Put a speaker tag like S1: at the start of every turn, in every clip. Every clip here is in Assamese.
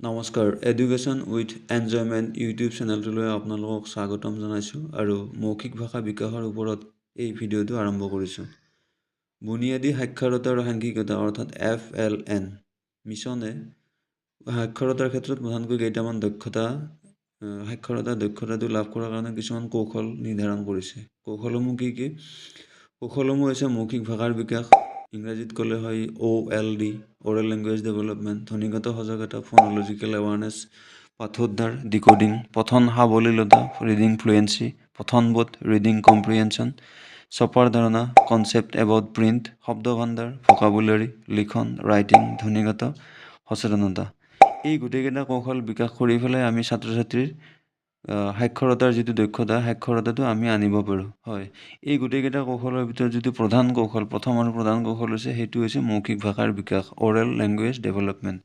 S1: নমস্কাৰ এডুকেশ্যন উইথ এনজয়মেণ্ট ইউটিউব চেনেলটোলৈ আপোনালোকক স্বাগতম জনাইছোঁ আৰু মৌখিক ভাষা বিকাশৰ ওপৰত এই ভিডিঅ'টো আৰম্ভ কৰিছোঁ। বুনিয়াদী সাক্ষৰতা আৰু সাংঘিকতা অৰ্থাৎ FLN মিছনে সাক্ষৰতাৰ ক্ষেত্ৰত প্ৰধানকৈ কেইটামান দক্ষতাটো লাভ কৰাৰ কাৰণে কিছুমান কৌশল নিৰ্ধাৰণ কৰিছে। কৌশলসমূহ কি? কৌশলসমূহ হৈছে মৌখিক ভাষাৰ বিকাশ, ইংৰাজীত ক'লে হয় OLD, অৰেল লেংগুৱেজ ডেভেলপমেণ্ট, ধ্বনিগত সজাগতা, ফোন'লজিকেল এৱাৰনেছ, পাঠোদ্ধাৰ, ডিকোডিং, পঠন সাৱলীলতা, ৰিডিং ফ্লুৱেঞ্চি, পঠনবোধ, ৰিডিং কম্প্ৰিহেনশ্যন, ছপাৰ ধাৰণা, কনচেপ্ট এবাউট প্ৰিণ্ট, শব্দভাণ্ডাৰ, ভোকাবুলাৰী, লিখন, ৰাইটিং, ধ্বনিগত সচেতনতা। এই গোটেইকেইটা কৌশল বিকাশ কৰি পেলাই আমি ছাত্ৰ ছাত্ৰীৰ সাক্ষৰতাৰ যিটো দক্ষতা, সাক্ষৰতাটো আমি আনিব পাৰোঁ। হয়, এই গোটেইকেইটা কৌশলৰ ভিতৰত যিটো প্ৰধান কৌশল হৈছে সেইটো হৈছে মৌখিক ভাষাৰ বিকাশ, অৰেল লেংগুৱেজ ডেভেলপমেণ্ট।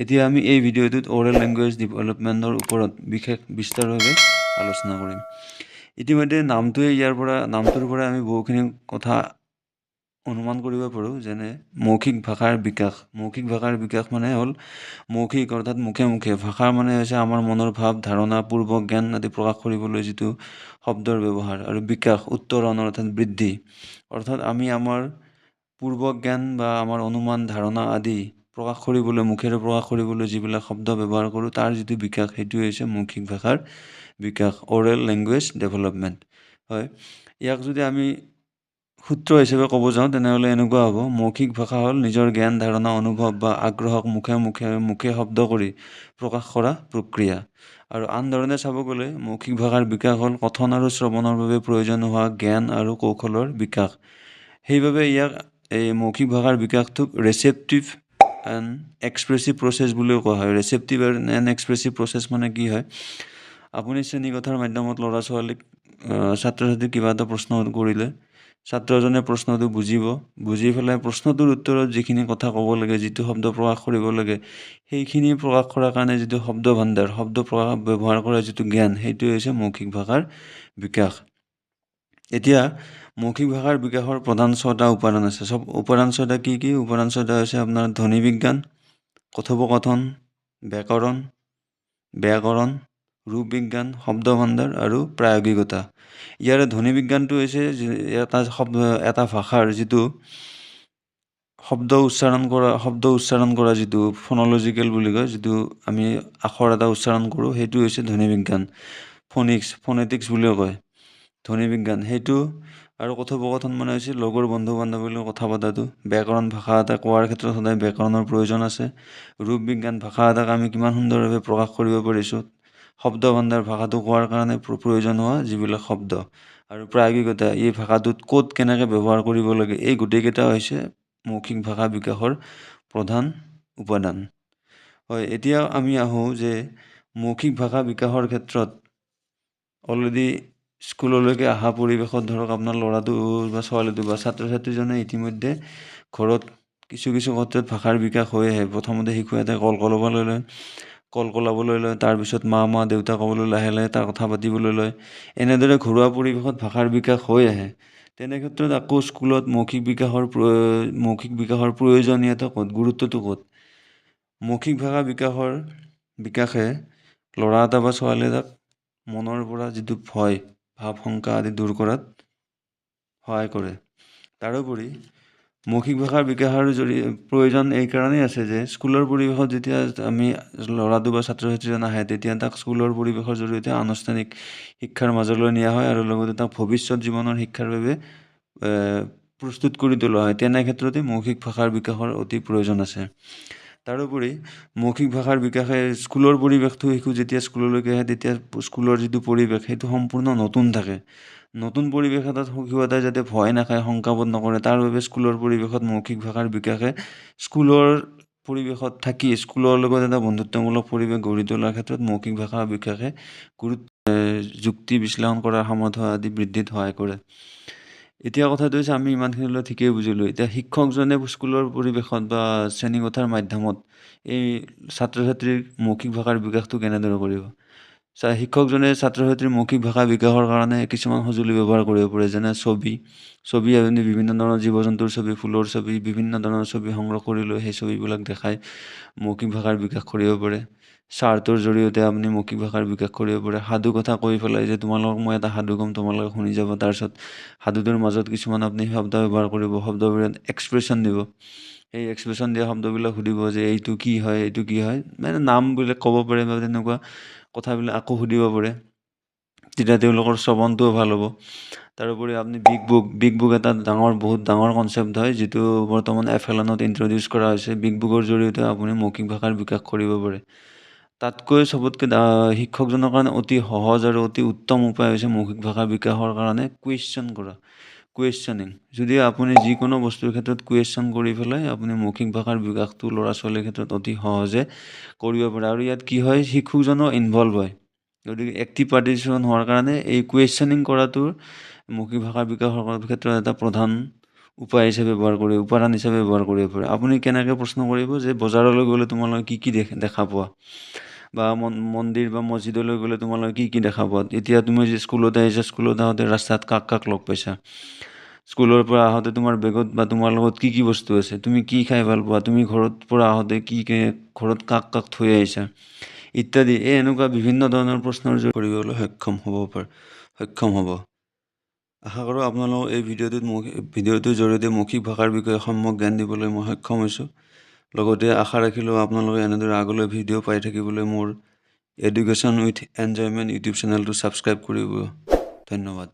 S1: এতিয়া আমি এই ভিডিঅ'টোত অৰেল লেংগুৱেজ ডেভেলপমেণ্টৰ ওপৰত বিশেষ বিস্তাৰভাৱে আলোচনা কৰিম। ইতিমধ্যে নামটোৰ পৰা আমি বহুখিনি কথা অনুমান কৰিব পাৰোঁ, যেনে মৌখিক ভাষাৰ বিকাশ। মৌখিক ভাষাৰ বিকাশ মানে হ'ল মৌখিক অৰ্থাৎ মুখে ভাষা মানে হৈছে আমাৰ মনৰ ভাৱ, ধাৰণা, পূৰ্ব জ্ঞান আদি প্ৰকাশ কৰিবলৈ যিটো শব্দৰ ব্যৱহাৰ, আৰু বিকাশ উত্তৰণ অৰ্থাৎ বৃদ্ধি, অৰ্থাৎ আমি আমাৰ পূৰ্ব জ্ঞান বা আমাৰ অনুমান ধাৰণা আদি মুখেৰে প্ৰকাশ কৰিবলৈ যিবিলাক শব্দ ব্যৱহাৰ কৰোঁ তাৰ যিটো বিকাশ সেইটো হৈছে মৌখিক ভাষাৰ বিকাশ, অৰেল লেংগুৱেজ ডেভেলপমেণ্ট। হয়, ইয়াক যদি আমি সূত্ৰ হিচাপে ক'ব যাওঁ তেনেহ'লে এনেকুৱা হ'ব: মৌখিক ভাষা হ'ল নিজৰ জ্ঞান, ধাৰণা, অনুভৱ বা আগ্ৰহক মুখে শব্দ কৰি প্ৰকাশ কৰা প্ৰক্ৰিয়া। আৰু আন ধৰণে চাব গ'লে মৌখিক ভাষাৰ বিকাশ হ'ল কথন আৰু শ্ৰৱণৰ বাবে প্ৰয়োজন হোৱা জ্ঞান আৰু কৌশলৰ বিকাশ। সেইবাবে এই মৌখিক ভাষাৰ বিকাশটোক ৰেচেপ্টিভ এণ্ড এক্সপ্ৰেছিভ প্ৰচেছ বুলিও কোৱা হয়। ৰেচেপ্টিভ এণ্ড এক্সপ্ৰেছিভ প্ৰচেছ মানে কি হয়? আপুনি শ্ৰেণীকোঠাৰ মাধ্যমত ছাত্ৰ ছাত্ৰীক কিবা এটা প্ৰশ্ন কৰিলে ছাত্ৰজনে প্ৰশ্নটো বুজি পেলাই প্ৰশ্নটোৰ উত্তৰত যিখিনি কথা ক'ব লাগে, যিটো শব্দ প্ৰকাশ কৰিব লাগে, সেইখিনি প্ৰকাশ কৰাৰ কাৰণে যিটো শব্দ ভাণ্ডাৰ, ব্যৱহাৰ কৰা যিটো জ্ঞান, সেইটো হৈছে মৌখিক ভাষাৰ বিকাশ। এতিয়া মৌখিক ভাষাৰ বিকাশৰ প্ৰধান 6টা উপাদান আছে। উপাদান 6টা কি? উপাদান 6টা হৈছে আপোনাৰ ধ্বনি বিজ্ঞান, কথোপকথন, ব্যাকৰণ, ৰূপ বিজ্ঞান, শব্দ ভাণ্ডাৰ আৰু প্ৰায়োগিকতা। ইয়াৰে ধ্বনি বিজ্ঞানটো হৈছে এটা ভাষাৰ যিটো শব্দ উচ্চাৰণ কৰা যিটো ফোন'লজিকেল বুলি কয়, যিটো আমি আখৰ এটা উচ্চাৰণ কৰোঁ, সেইটো হৈছে ধ্বনি বিজ্ঞান। ফনেটিক্স বুলিও কয় ধ্বনি বিজ্ঞান সেইটো। আৰু কথোপকথন মানে হৈছে লগৰ বন্ধু বান্ধৱীৰ লগত কথা পতাটো। ব্যাকৰণ, ভাষা এটা কোৱাৰ ক্ষেত্ৰত সদায় ব্যাকৰণৰ প্ৰয়োজন আছে। ৰূপ বিজ্ঞান, ভাষা এটাক আমি কিমান সুন্দৰভাৱে প্ৰকাশ কৰিব পাৰিছোঁ। শব্দ ভাণ্ডাৰ, ভাষাটো কোৱাৰ কাৰণে প্ৰয়োজন হোৱা যিবিলাক শব্দ। আৰু প্ৰায়োগিকতা, এই ভাষাটোত ক'ত কেনেকৈ ব্যৱহাৰ কৰিব লাগে, এই গোটেইকেইটা হৈছে মৌখিক ভাষা বিকাশৰ প্ৰধান উপাদান। হয়, এতিয়া আমি আহোঁ যে মৌখিক ভাষা বিকাশৰ ক্ষেত্ৰত অলৰেডি স্কুললৈকে অহা পৰিৱেশত ধৰক আপোনাৰ ল'ৰাটো বা ছোৱালীটো বা ছাত্ৰ ছাত্ৰীজনে ইতিমধ্যে ঘৰত কিছু ক্ষেত্ৰত ভাষাৰ বিকাশ হৈ আহে। প্ৰথমতে শিশু এটাই কলকলাবলৈ লয়, তাৰপিছত মা দেউতা ক'বলৈ লাহে তাৰ কথা পাতিবলৈ লয়। এনেদৰে ঘৰুৱা পৰিৱেশত ভাষাৰ বিকাশ হৈ আহে। তেনে ক্ষেত্ৰত আকৌ স্কুলত মৌখিক বিকাশৰ প্ৰয়োজনীয়তা ক'ত, গুৰুত্বটো ক'ত? মৌখিক ভাষা বিকাশে ল'ৰা এটা বা ছোৱালী এটাক মনৰ পৰা যিটো ভয়, ভাৱ, শংকা আদি দূৰ কৰাত সহায় কৰে। তাৰোপৰি মৌখিক ভাষাৰ বিকাশৰ প্ৰয়োজন এইকাৰণেই আছে যে স্কুলৰ পৰিৱেশত যেতিয়া আমি ল'ৰাটো বা ছাত্ৰ ছাত্ৰীজন আহে, তেতিয়া তাক স্কুলৰ পৰিৱেশৰ জৰিয়তে আনুষ্ঠানিক শিক্ষাৰ মাজলৈ নিয়া হয় আৰু লগতে তাক ভৱিষ্যত জীৱনৰ শিক্ষাৰ বাবে প্ৰস্তুত কৰি তোলা হয়। তেনে ক্ষেত্ৰতে মৌখিক ভাষাৰ বিকাশৰ অতি প্ৰয়োজন আছে। তাৰোপৰি মৌখিক ভাষাৰ বিকাশে স্কুলৰ পৰিৱেশটো, শিশু যেতিয়া স্কুললৈকে আহে তেতিয়া স্কুলৰ যিটো পৰিৱেশ সেইটো সম্পূৰ্ণ নতুন থাকে। নতুন পৰিৱেশ এটাত শিশু এটাই যাতে ভয় নাখায়, শংকাবোধ নকৰে, তাৰ বাবে স্কুলৰ পৰিৱেশত মৌখিক ভাষাৰ বিকাশে স্কুলৰ পৰিৱেশত থাকি স্কুলৰ লগত এটা বন্ধুত্বমূলক পৰিৱেশ গঢ়ি তোলাৰ ক্ষেত্ৰত মৌখিক ভাষা বিকাশে যুক্তি বিশ্লেষণ কৰাৰ সামৰ্থ্য আদি বৃদ্ধিত সহায় কৰে। এতিয়া কথাটো হৈছে আমি ইমানখিনিলৈ ঠিকেই বুজিলোঁ। এতিয়া শিক্ষকজনে স্কুলৰ পৰিৱেশত বা শ্ৰেণীকোঠাৰ মাধ্যমত এই ছাত্ৰ ছাত্ৰীৰ মৌখিক ভাষাৰ বিকাশটো কেনেদৰে কৰিব? শিক্ষকজনে ছাত্ৰ ছাত্ৰীৰ মৌখিক ভাষা বিকাশৰ কাৰণে কিছুমান সঁজুলি ব্যৱহাৰ কৰিব পাৰে, যেনে ছবি আপুনি বিভিন্ন ধৰণৰ জীৱ জন্তুৰ ছবি, ফুলৰ ছবি, বিভিন্ন ধৰণৰ ছবি সংগ্ৰহ কৰি লৈ সেই ছবিবিলাক দেখাই মৌখিক ভাষাৰ বিকাশ কৰিব পাৰে। চাৰ্টৰ জৰিয়তে আপুনি মৌখিক ভাষাৰ বিকাশ কৰিব পাৰে। সাধু কথা কৈ পেলাই যে তোমালোকক মই এটা সাধু ক'ম, তোমালোকে শুনি যাব, তাৰপিছত সাধুটোৰ মাজত কিছুমান আপুনি শব্দ ব্যৱহাৰ কৰিব, শব্দবোৰত এক্সপ্ৰেশ্যন দিব। সেই এক্সপ্ৰেশ্যন দিয়া শব্দবিলাক সুধিব যে এইটো কি হয়, এইটো কি হয়, মানে নামবিলাক ক'ব পাৰে বা তেনেকুৱা কথাবিলাক আকৌ সুধিব পাৰে। তেতিয়া তেওঁলোকৰ শ্ৰৱণটোও ভাল হ'ব। তাৰোপৰি আপুনি বিগ বুক এটা বহুত ডাঙৰ কনচেপ্ট হয়, যিটো বৰ্তমান এফএলএনত ইন্ট্ৰডিউচ কৰা হৈছে। বিগ বুকৰ জৰিয়তে আপুনি মৌখিক ভাষাৰ বিকাশ কৰিব পাৰে। তাতকৈ চবতকৈ শিক্ষকজনৰ কাৰণে অতি সহজ আৰু অতি উত্তম উপায় হৈছে মৌখিক ভাষা বিকাশৰ কাৰণে কুৱেশ্যন কৰা, কুৱেশ্যনিং। যদি আপুনি যিকোনো বস্তুৰ ক্ষেত্ৰত কুৱেশ্যন কৰি পেলাই আপুনি মৌখিক ভাষাৰ বিকাশটো ল'ৰা ছোৱালীৰ ক্ষেত্ৰত অতি সহজে কৰিব পাৰে। আৰু ইয়াত কি হয়, শিশুজনো ইনভল্ভ হয়। গতিকে এক্টিভ পাৰ্টিচিপেশ্যন হোৱাৰ কাৰণে এই কুৱেশ্যনিং কৰাটোৰ মৌখিক ভাষাৰ বিকাশৰ ক্ষেত্ৰত এটা প্ৰধান উপাদান হিচাপে ব্যৱহাৰ কৰিব পাৰে। আপুনি কেনেকৈ প্ৰশ্ন কৰিব যে বজাৰলৈ গ'লে তোমালোকে কি দেখা পোৱা, বা মন্দিৰ বা মছজিদলৈ গ'লে তোমালোকে কি দেখা পোৱা। এতিয়া তুমি যে স্কুলত আহিছা, স্কুলত আহোঁতে ৰাস্তাত কাক লগ পাইছা, স্কুলৰ পৰা আহোঁতে তোমাৰ বেগত বা তোমাৰ লগত কি বস্তু আছে, তুমি কি খাই ভাল পোৱা, তুমি ঘৰত পৰা আহোঁতে ঘৰত কাক থৈ আহিছা ইত্যাদি। এনেকুৱা বিভিন্ন ধৰণৰ প্ৰশ্নৰ কৰিবলৈ সক্ষম হ'ব। আশা কৰোঁ আপোনালোকক এই ভিডিঅ'টোৰ জৰিয়তে মৌখিক ভাষাৰ বিষয়ে সম্যক জ্ঞান দিবলৈ মই সক্ষম হৈছোঁ। লগতে আশা ৰাখিলোঁ আপোনালোকে এনেদৰে আগলৈ ভিডিঅ' পাই থাকিবলৈ মোৰ এডুকেশ্যন উইথ এনজয়মেণ্ট ইউটিউব চেনেলটো ছাবস্ক্ৰাইব কৰিব। ধন্যবাদ।